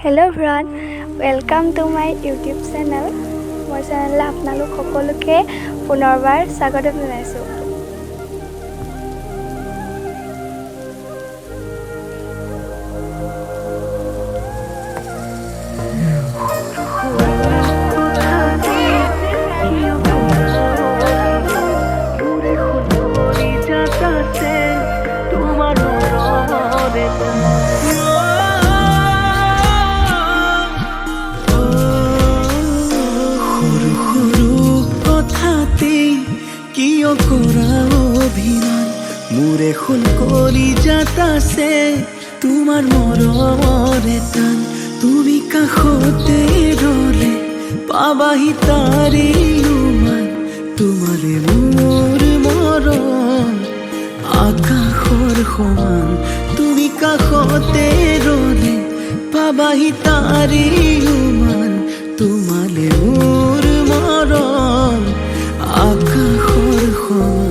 Hello' everyone, welcome to my YouTube channel. মোৰ চেনেললৈ আপোনালোক সকলোকে পুনৰবাৰ স্বাগতম জনাইছোঁ। কিয় কৰা অভিমান মোৰে খুল কৰি যাতাছে তোমাৰ মৰমৰে টান তুমি কাষতে ৰলে পাবাহি তাৰে উমান তোমাৰে মোৰ মৰম আকাশৰ সমান তুমি কাষতে ৰলে পাবাহি তাৰে উমান তোমাৰে মোৰ মৰম আকাশৰ সমান।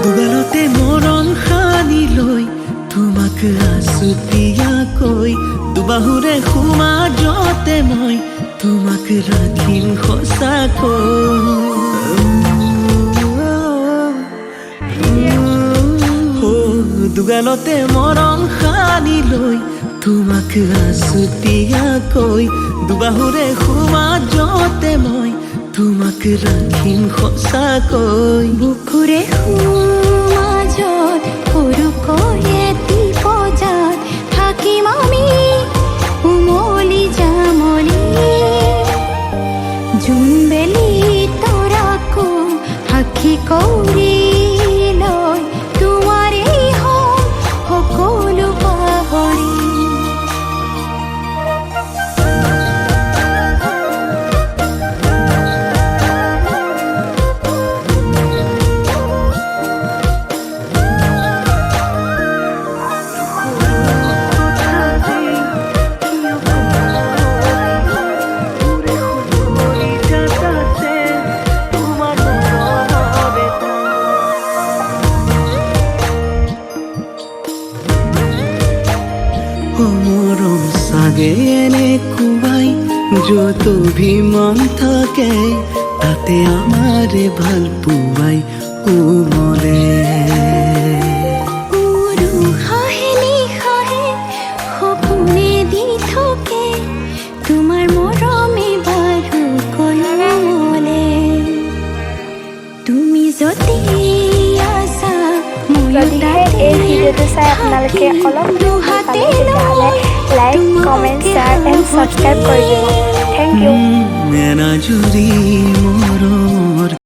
দুগালতে মৰম সানি লৈ তোমাক আছুতীয়াকৈ দুবাহুৰে সমাজতে মই তোমাক ৰাখিম সঁচাকৈ। দুগালতে মৰম সানি লৈ তোমাক আছুতীয়াকৈ দুবাহুৰে সমাজতে মই তোমাক ৰাখিম সঁচাকৈ। বুকুৰে সমাজত সৰুকৈ এটি বজাত থাকিম আমি উমলি জামলি জোনবেলি তৰাকো সাক্ষী কৰি লৈ তোমাৰেই হম সকলো পাহৰি। মৰম চাগে এনেকুৱাই য'ত অভিমান থাকে তাতে আমাৰে ভাল পোৱাই কোমলে। সপোনে দি থাকে তোমাৰ মৰমে বাৰু কলমলে। তুমি যদি আছা যদিহে এই ভিডিঅ'টো চাই আপোনালোকে অলপ ভাল পালে তেতিয়াহ'লে like, comment, share and subscribe কৰি দিব। Thank U. এনাজুৰি মৰম